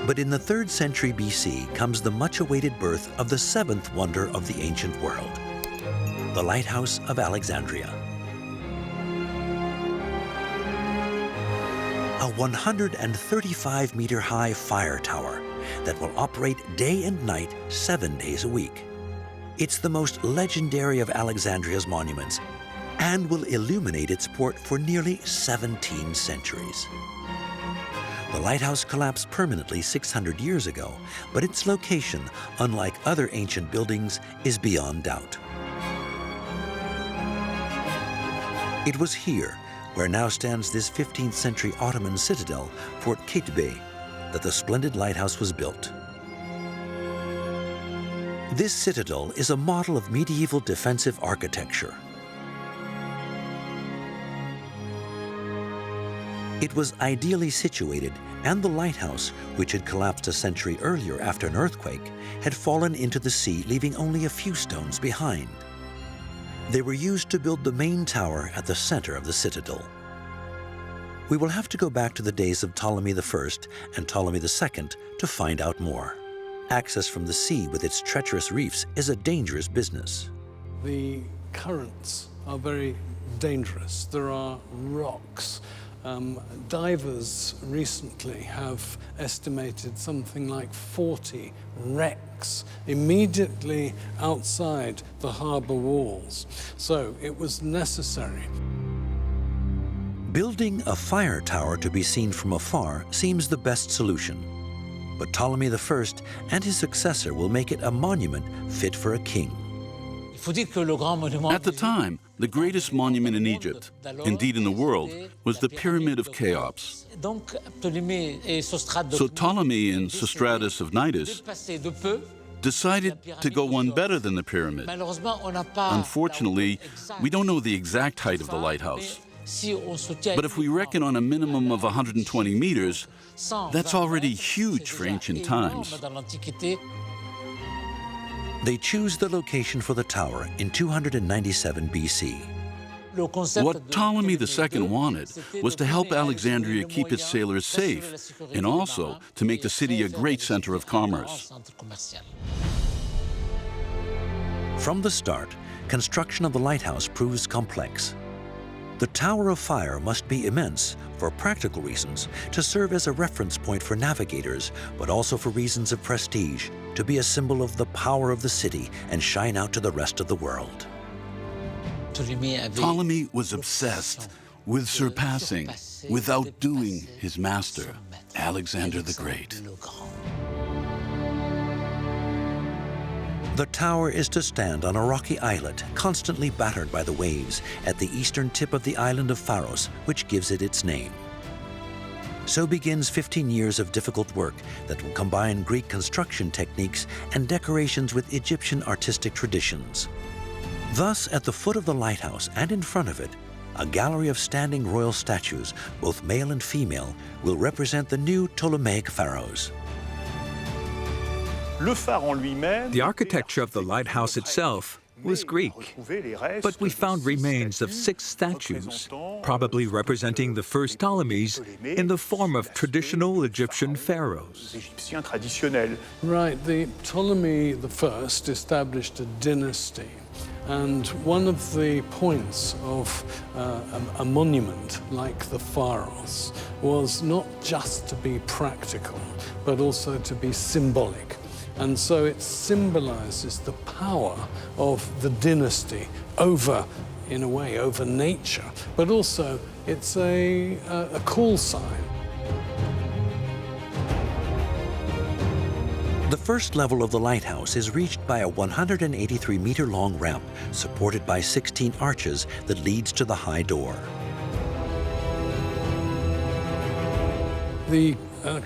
But in the 3rd century BC comes the much-awaited birth of the 7th wonder of the ancient world, the Lighthouse of Alexandria. A 135-meter-high fire tower that will operate day and night 7 days a week. It's the most legendary of Alexandria's monuments and will illuminate its port for nearly 17 centuries. The lighthouse collapsed permanently 600 years ago, but its location, unlike other ancient buildings, is beyond doubt. It was here, where now stands this 15th century Ottoman citadel, Fort Kitbe, that the splendid lighthouse was built. This citadel is a model of medieval defensive architecture. It was ideally situated, and the lighthouse, which had collapsed a century earlier after an earthquake, had fallen into the sea, leaving only a few stones behind. They were used to build the main tower at the center of the citadel. We will have to go back to the days of Ptolemy I and Ptolemy II to find out more. Access from the sea with its treacherous reefs is a dangerous business. The currents are very dangerous. There are rocks. Divers recently have estimated something like 40 wrecks immediately outside the harbour walls. So it was necessary. Building a fire tower to be seen from afar seems the best solution. But Ptolemy I and his successor will make it a monument fit for a king. At the time, the greatest monument in Egypt, indeed in the world, was the Pyramid of Cheops. So Ptolemy and Sostratus of Cnidus decided to go one better than the pyramid. Unfortunately, we don't know the exact height of the lighthouse. But if we reckon on a minimum of 120 meters, that's already huge for ancient times. They choose the location for the tower in 297 BC. What Ptolemy II wanted was to help Alexandria keep its sailors safe, and also to make the city a great center of commerce. From the start, construction of the lighthouse proves complex. The Tower of Fire must be immense for practical reasons, to serve as a reference point for navigators, but also for reasons of prestige, to be a symbol of the power of the city and shine out to the rest of the world. Ptolemy was obsessed with surpassing, with outdoing his master, Alexander the Great. The tower is to stand on a rocky islet, constantly battered by the waves, at the eastern tip of the island of Pharos, which gives it its name. So begins 15 years of difficult work that will combine Greek construction techniques and decorations with Egyptian artistic traditions. Thus, at the foot of the lighthouse and in front of it, a gallery of standing royal statues, both male and female, will represent the new Ptolemaic pharaohs. The architecture of the lighthouse itself was Greek, but we found remains of 6 statues, probably representing the first Ptolemies in the form of traditional Egyptian pharaohs. Right, the Ptolemy I established a dynasty, and one of the points of a monument like the Pharos was not just to be practical, but also to be symbolic. And so it symbolizes the power of the dynasty over, in a way, over nature, but also it's a call sign. The first level of the lighthouse is reached by a 183-meter-long ramp supported by 16 arches that leads to the high door. The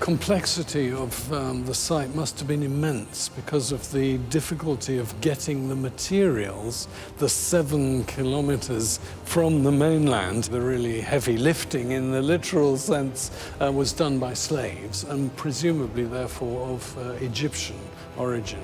complexity of the site must have been immense because of the difficulty of getting the materials the 7 kilometers from the mainland. The really heavy lifting in the literal sense was done by slaves and presumably therefore of Egyptian origin.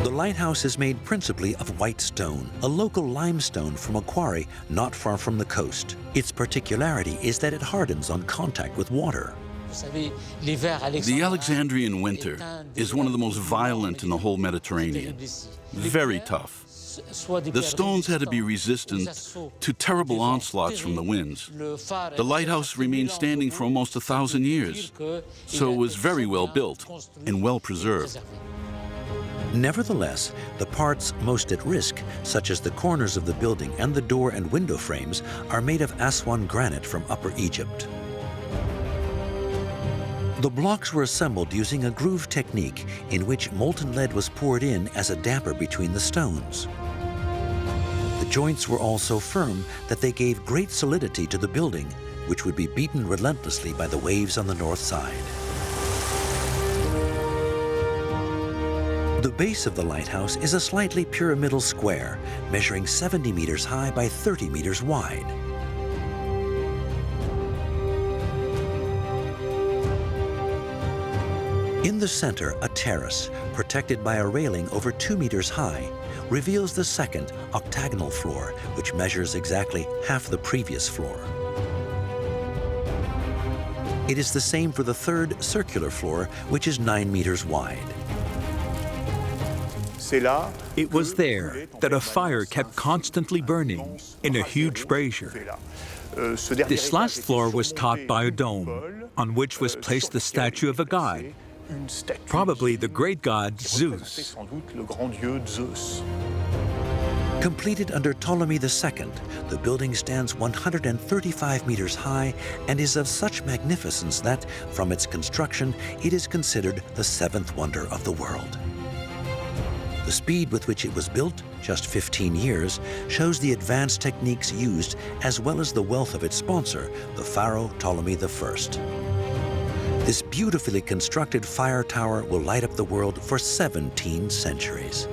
The lighthouse is made principally of white stone, a local limestone from a quarry not far from the coast. Its particularity is that it hardens on contact with water. The Alexandrian winter is one of the most violent in the whole Mediterranean. Very tough. The stones had to be resistant to terrible onslaughts from the winds. The lighthouse remained standing for almost 1,000 years, so it was very well built and well preserved. Nevertheless, the parts most at risk, such as the corners of the building and the door and window frames, are made of Aswan granite from Upper Egypt. The blocks were assembled using a groove technique in which molten lead was poured in as a damper between the stones. The joints were all so firm that they gave great solidity to the building, which would be beaten relentlessly by the waves on the north side. The base of the lighthouse is a slightly pyramidal square, measuring 70 meters high by 30 meters wide. In the center, a terrace, protected by a railing over 2 meters high, reveals the second, octagonal floor, which measures exactly half the previous floor. It is the same for the third, circular floor, which is 9 meters wide. It was there that a fire kept constantly burning in a huge brazier. This last floor was topped by a dome, on which was placed the statue of a god, probably the great god Zeus. Completed under Ptolemy II, the building stands 135 meters high and is of such magnificence that, from its construction, it is considered the seventh wonder of the world. The speed with which it was built, just 15 years, shows the advanced techniques used as well as the wealth of its sponsor, the pharaoh Ptolemy I. This beautifully constructed fire tower will light up the world for 17 centuries.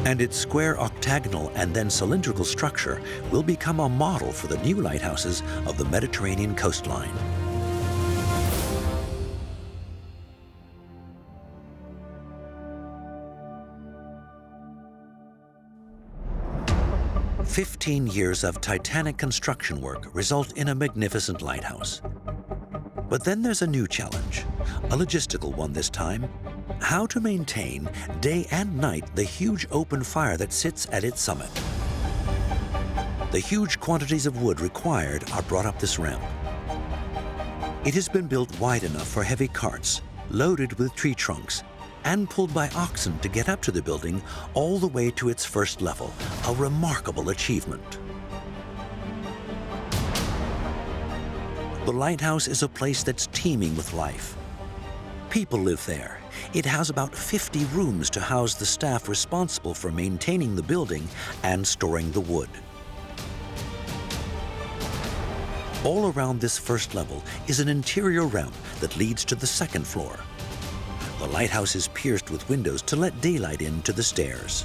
And its square octagonal and then cylindrical structure will become a model for the new lighthouses of the Mediterranean coastline. "15 years of titanic construction work result in a magnificent lighthouse. But then there's a new challenge, a logistical one this time: how to maintain day and night the huge open fire that sits at its summit. The huge quantities of wood required are brought up this ramp. It has been built wide enough for heavy carts, loaded with tree trunks, and pulled by oxen to get up to the building all the way to its first level, a remarkable achievement. The lighthouse is a place that's teeming with life. People live there. It has about 50 rooms to house the staff responsible for maintaining the building and storing the wood. All around this first level is an interior ramp that leads to the second floor. The lighthouse is pierced with windows to let daylight in to the stairs.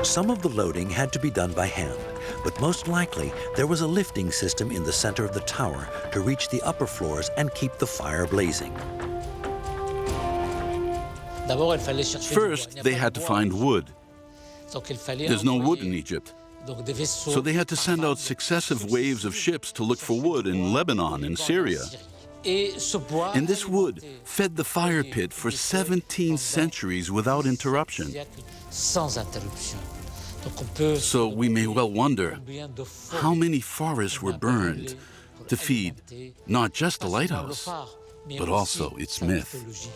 Some of the loading had to be done by hand, but most likely there was a lifting system in the center of the tower to reach the upper floors and keep the fire blazing. First, they had to find wood. There's no wood in Egypt. So they had to send out successive waves of ships to look for wood in Lebanon and Syria. And this wood fed the fire pit for 17 centuries without interruption. So we may well wonder how many forests were burned to feed not just the lighthouse, but also its myth.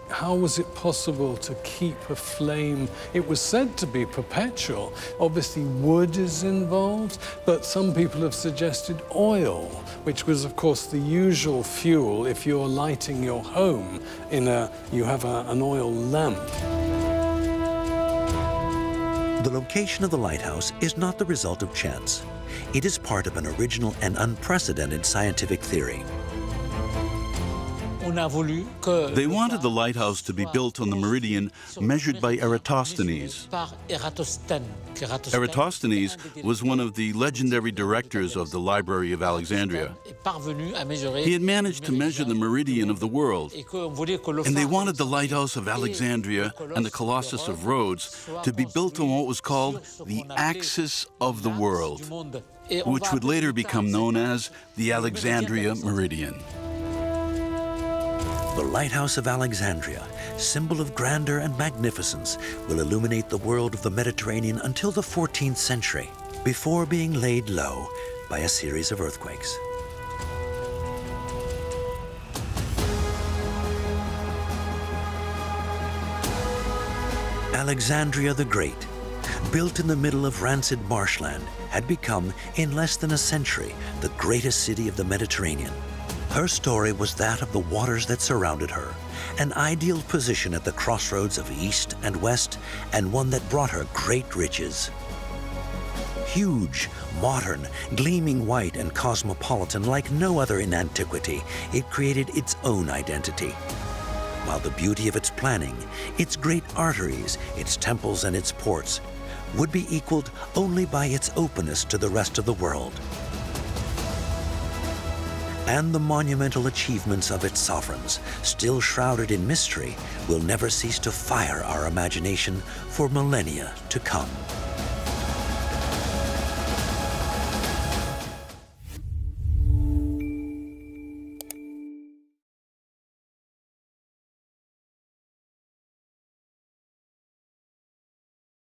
How was it possible to keep a flame? It was said to be perpetual. Obviously, wood is involved, but some people have suggested oil, which was, of course, the usual fuel if you're lighting your home you have an oil lamp. The location of the lighthouse is not the result of chance. It is part of an original and unprecedented scientific theory. They wanted the lighthouse to be built on the meridian measured by Eratosthenes. Eratosthenes was one of the legendary directors of the Library of Alexandria. He had managed to measure the meridian of the world, and they wanted the Lighthouse of Alexandria and the Colossus of Rhodes to be built on what was called the axis of the world, which would later become known as the Alexandria Meridian. The Lighthouse of Alexandria, symbol of grandeur and magnificence, will illuminate the world of the Mediterranean until the 14th century, before being laid low by a series of earthquakes. Alexandria the Great, built in the middle of rancid marshland, had become, in less than a century, the greatest city of the Mediterranean. Her story was that of the waters that surrounded her, an ideal position at the crossroads of East and West, and one that brought her great riches. Huge, modern, gleaming white and cosmopolitan like no other in antiquity, it created its own identity. While the beauty of its planning, its great arteries, its temples and its ports, would be equaled only by its openness to the rest of the world. And the monumental achievements of its sovereigns, still shrouded in mystery, will never cease to fire our imagination for millennia to come.